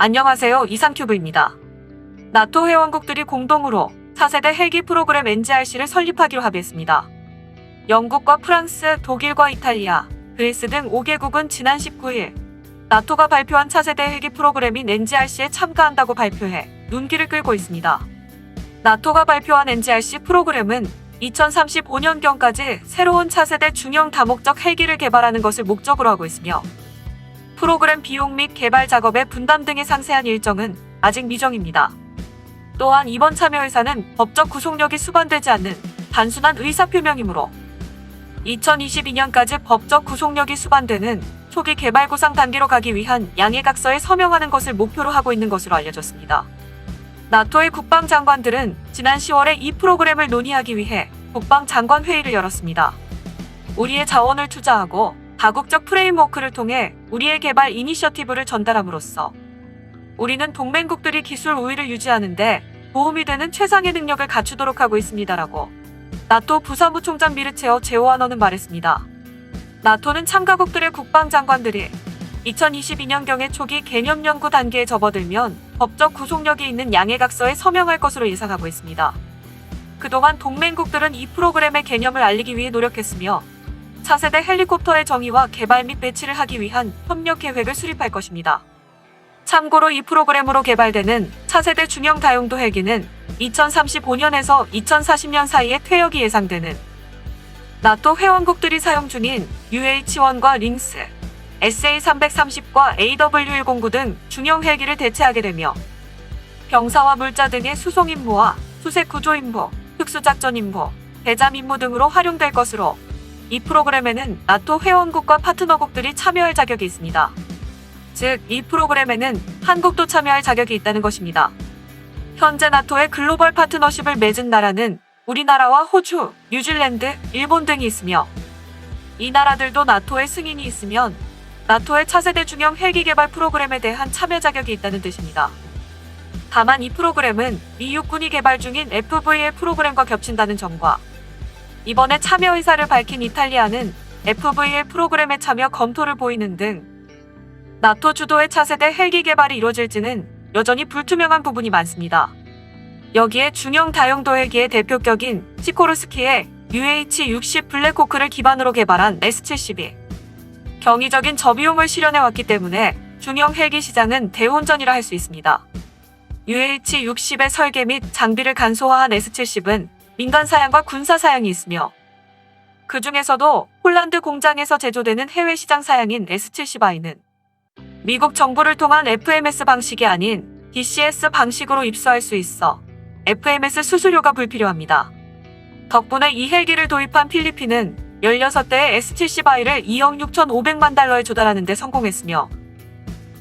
안녕하세요. 이상큐브입니다. 나토 회원국들이 공동으로 4세대 헬기 프로그램 NGRC를 설립하기로 합의했습니다. 영국과 프랑스, 독일과 이탈리아, 그리스 등 5개국은 지난 19일 나토가 발표한 차세대 헬기 프로그램인 NGRC에 참가한다고 발표해 눈길을 끌고 있습니다. 나토가 발표한 NGRC 프로그램은 2035년경까지 새로운 차세대 중형 다목적 헬기를 개발하는 것을 목적으로 하고 있으며 프로그램 비용 및 개발 작업의 분담 등의 상세한 일정은 아직 미정입니다. 또한 이번 참여 의사는 법적 구속력이 수반되지 않는 단순한 의사표명이므로 2022년까지 법적 구속력이 수반되는 초기 개발 구상 단계로 가기 위한 양해각서에 서명하는 것을 목표로 하고 있는 것으로 알려졌습니다. 나토의 국방장관들은 지난 10월에 이 프로그램을 논의하기 위해 국방장관 회의를 열었습니다. 우리의 자원을 투자하고 다국적 프레임워크를 통해 우리의 개발 이니셔티브를 전달함으로써 우리는 동맹국들이 기술 우위를 유지하는데 도움이 되는 최상의 능력을 갖추도록 하고 있습니다라고 나토 부사무 총장 미르체어 제오하너는 말했습니다. 나토는 참가국들의 국방장관들이 2022년경에 초기 개념 연구 단계에 접어들면 법적 구속력이 있는 양해각서에 서명할 것으로 예상하고 있습니다. 그동안 동맹국들은 이 프로그램의 개념을 알리기 위해 노력했으며 차세대 헬리콥터의 정의와 개발 및 배치를 하기 위한 협력 계획을 수립할 것입니다. 참고로 이 프로그램으로 개발되는 차세대 중형 다용도 헬기는 2035년에서 2040년 사이에 퇴역이 예상되는 나토 회원국들이 사용 중인 UH-1과 링스, SA-330과 AW109 등 중형 헬기를 대체하게 되며 병사와 물자 등의 수송 임무와 수색 구조 임무, 특수작전 임무, 대잠 임무 등으로 활용될 것으로 이 프로그램에는 나토 회원국과 파트너국들이 참여할 자격이 있습니다. 즉, 이 프로그램에는 한국도 참여할 자격이 있다는 것입니다. 현재 나토의 글로벌 파트너십을 맺은 나라는 우리나라와 호주, 뉴질랜드, 일본 등이 있으며 이 나라들도 나토의 승인이 있으면 나토의 차세대 중형 헬기 개발 프로그램에 대한 참여 자격이 있다는 뜻입니다. 다만 이 프로그램은 미 육군이 개발 중인 FVL 프로그램과 겹친다는 점과 이번에 참여 의사를 밝힌 이탈리아는 FVL 프로그램에 참여 검토를 보이는 등 나토 주도의 차세대 헬기 개발이 이루어질지는 여전히 불투명한 부분이 많습니다. 여기에 중형 다용도 헬기의 대표격인 시코르스키의 UH-60 블랙호크를 기반으로 개발한 S-70이 경이적인 저비용을 실현해왔기 때문에 중형 헬기 시장은 대혼전이라 할 수 있습니다. UH-60의 설계 및 장비를 간소화한 S-70은 민간 사양과 군사 사양이 있으며 그 중에서도 폴란드 공장에서 제조되는 해외 시장 사양인 S-70i는 미국 정부를 통한 FMS 방식이 아닌 DCS 방식으로 입수할 수 있어 FMS 수수료가 불필요합니다. 덕분에 이 헬기를 도입한 필리핀은 16대의 S-70i를 2억 6,500만 달러에 조달하는 데 성공했으며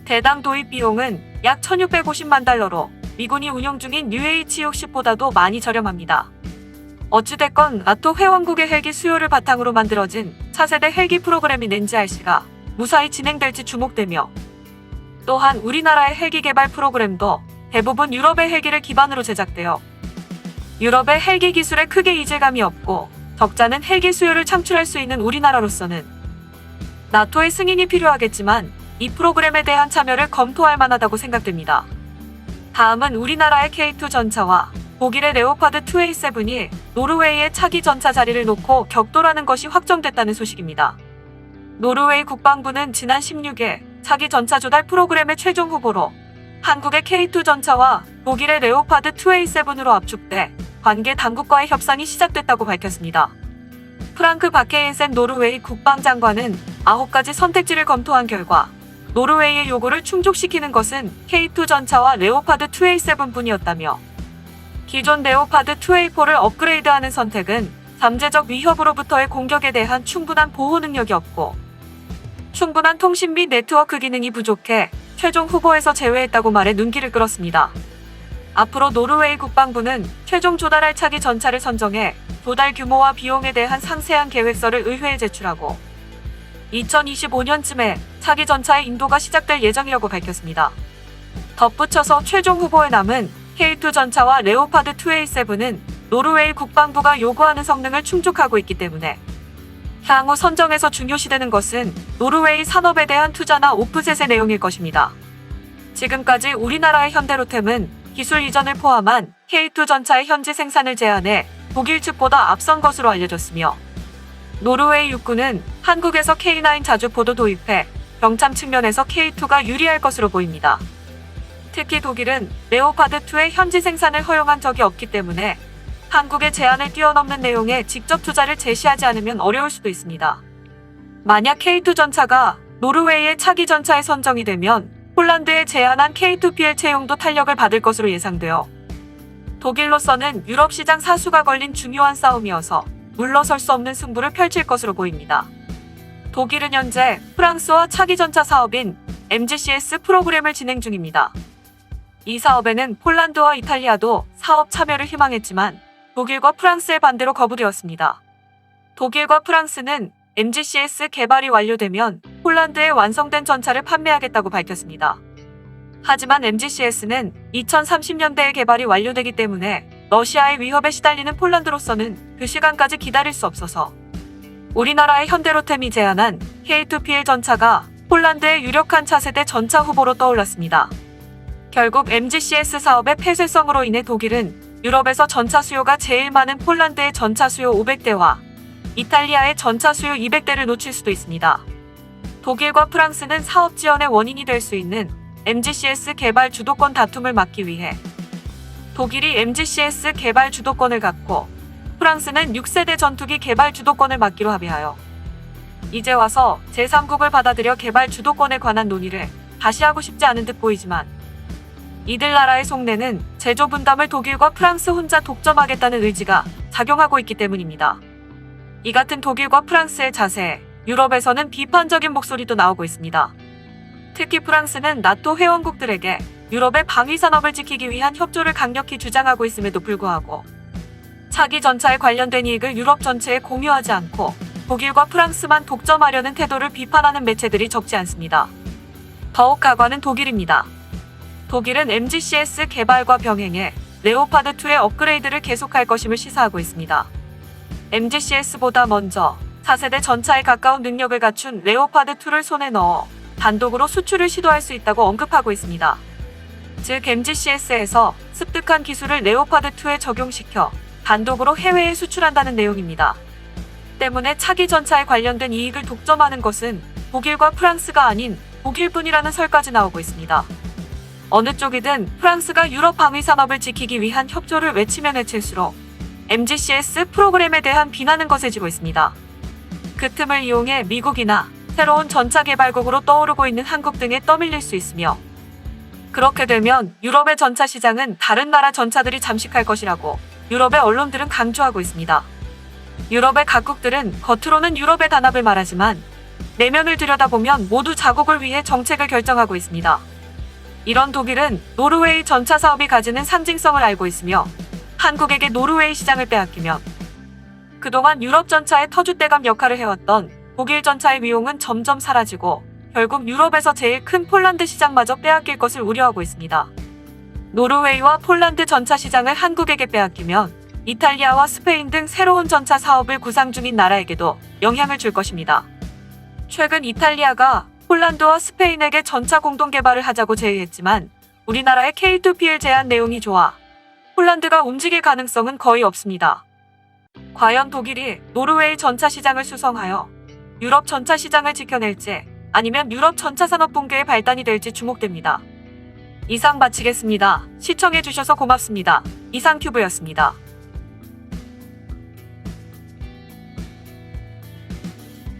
대당 도입 비용은 약 1,650만 달러로 미군이 운용 중인 UH-60보다도 많이 저렴합니다. 어찌됐건 나토 회원국의 헬기 수요를 바탕으로 만들어진 차세대 헬기 프로그램인 NGRC가 무사히 진행될지 주목되며 또한 우리나라의 헬기 개발 프로그램도 대부분 유럽의 헬기를 기반으로 제작되어 유럽의 헬기 기술에 크게 이질감이 없고 적잖은 헬기 수요를 창출할 수 있는 우리나라로서는 나토의 승인이 필요하겠지만 이 프로그램에 대한 참여를 검토할 만하다고 생각됩니다. 다음은 우리나라의 K2 전차와 독일의 레오파드 2A7이 노르웨이의 차기 전차 자리를 놓고 격돌하는 것이 확정됐다는 소식입니다. 노르웨이 국방부는 지난 16일 차기 전차 조달 프로그램의 최종 후보로 한국의 K2 전차와 독일의 레오파드 2A7으로 압축돼 관계 당국과의 협상이 시작됐다고 밝혔습니다. 프랑크 바케인센 노르웨이 국방장관은 9가지 선택지를 검토한 결과 노르웨이의 요구를 충족시키는 것은 K2 전차와 레오파드 2A7 뿐이었다며 기존 레오파드 2A4를 업그레이드하는 선택은 잠재적 위협으로부터의 공격에 대한 충분한 보호 능력이 없고 충분한 통신 및 네트워크 기능이 부족해 최종 후보에서 제외했다고 말해 눈길을 끌었습니다. 앞으로 노르웨이 국방부는 최종 조달할 차기 전차를 선정해 조달 규모와 비용에 대한 상세한 계획서를 의회에 제출하고 2025년쯤에 차기 전차의 인도가 시작될 예정이라고 밝혔습니다. 덧붙여서 최종 후보에 남은 K2 전차와 레오파드 2A7은 노르웨이 국방부가 요구하는 성능을 충족하고 있기 때문에 향후 선정에서 중요시되는 것은 노르웨이 산업에 대한 투자나 오프셋의 내용일 것입니다. 지금까지 우리나라의 현대로템은 기술 이전을 포함한 K2 전차의 현지 생산을 제한해 독일 측보다 앞선 것으로 알려졌으며, 노르웨이 육군은 한국에서 K9 자주포도 도입해 병참 측면에서 K2가 유리할 것으로 보입니다. 특히 독일은 레오파드2의 현지 생산을 허용한 적이 없기 때문에 한국의 제한을 뛰어넘는 내용에 직접 투자를 제시하지 않으면 어려울 수도 있습니다. 만약 K2 전차가 노르웨이의 차기 전차에 선정이 되면 폴란드에 제한한 K2PL 채용도 탄력을 받을 것으로 예상되어 독일로서는 유럽 시장 사수가 걸린 중요한 싸움이어서 물러설 수 없는 승부를 펼칠 것으로 보입니다. 독일은 현재 프랑스와 차기 전차 사업인 MGCS 프로그램을 진행 중입니다. 이 사업에는 폴란드와 이탈리아도 사업 참여를 희망했지만 독일과 프랑스의 반대로 거부되었습니다. 독일과 프랑스는 MGCS 개발이 완료되면 폴란드에 완성된 전차를 판매하겠다고 밝혔습니다. 하지만 MGCS는 2030년대에 개발이 완료되기 때문에 러시아의 위협에 시달리는 폴란드로서는 그 시간까지 기다릴 수 없어서 우리나라의 현대로템이 제안한 K2PL 전차가 폴란드의 유력한 차세대 전차 후보로 떠올랐습니다. 결국 MGCS 사업의 폐쇄성으로 인해 독일은 유럽에서 전차 수요가 제일 많은 폴란드의 전차 수요 500대와 이탈리아의 전차 수요 200대를 놓칠 수도 있습니다. 독일과 프랑스는 사업 지연의 원인이 될 수 있는 MGCS 개발 주도권 다툼을 막기 위해 독일이 MGCS 개발 주도권을 갖고 프랑스는 6세대 전투기 개발 주도권을 맡기로 합의하여 이제 와서 제3국을 받아들여 개발 주도권에 관한 논의를 다시 하고 싶지 않은 듯 보이지만 이들 나라의 속내는 제조 분담을 독일과 프랑스 혼자 독점하겠다는 의지가 작용하고 있기 때문입니다. 이 같은 독일과 프랑스의 자세에 유럽에서는 비판적인 목소리도 나오고 있습니다. 특히 프랑스는 나토 회원국들에게 유럽의 방위 산업을 지키기 위한 협조를 강력히 주장하고 있음에도 불구하고 차기 전차에 관련된 이익을 유럽 전체에 공유하지 않고 독일과 프랑스만 독점하려는 태도를 비판하는 매체들이 적지 않습니다. 더욱 가관은 독일입니다. 독일은 MGCS 개발과 병행해 레오파드2의 업그레이드를 계속할 것임을 시사하고 있습니다. MGCS보다 먼저 4세대 전차에 가까운 능력을 갖춘 레오파드2를 손에 넣어 단독으로 수출을 시도할 수 있다고 언급하고 있습니다. 즉 MGCS에서 습득한 기술을 레오파드2에 적용시켜 단독으로 해외에 수출한다는 내용입니다. 때문에 차기 전차에 관련된 이익을 독점하는 것은 독일과 프랑스가 아닌 독일뿐이라는 설까지 나오고 있습니다. 어느 쪽이든 프랑스가 유럽 방위 산업을 지키기 위한 협조를 외치면 외칠수록 MGCS 프로그램에 대한 비난은 거세지고 있습니다. 그 틈을 이용해 미국이나 새로운 전차 개발국으로 떠오르고 있는 한국 등에 떠밀릴 수 있으며, 그렇게 되면 유럽의 전차 시장은 다른 나라 전차들이 잠식할 것이라고 유럽의 언론들은 강조하고 있습니다. 유럽의 각국들은 겉으로는 유럽의 단합을 말하지만 내면을 들여다보면 모두 자국을 위해 정책을 결정하고 있습니다. 이런 독일은 노르웨이 전차 사업이 가지는 상징성을 알고 있으며 한국에게 노르웨이 시장을 빼앗기면 그동안 유럽 전차의 터줏대감 역할을 해왔던 독일 전차의 위용은 점점 사라지고 결국 유럽에서 제일 큰 폴란드 시장마저 빼앗길 것을 우려하고 있습니다. 노르웨이와 폴란드 전차 시장을 한국에게 빼앗기면 이탈리아와 스페인 등 새로운 전차 사업을 구상 중인 나라에게도 영향을 줄 것입니다. 최근 이탈리아가 폴란드와 스페인에게 전차 공동 개발을 하자고 제의했지만 우리나라의 K2PL 제안 내용이 좋아 폴란드가 움직일 가능성은 거의 없습니다. 과연 독일이 노르웨이 전차 시장을 수성하여 유럽 전차 시장을 지켜낼지 아니면 유럽 전차 산업 붕괴의 발단이 될지 주목됩니다. 이상 마치겠습니다. 시청해주셔서 고맙습니다. 이상튜브였습니다.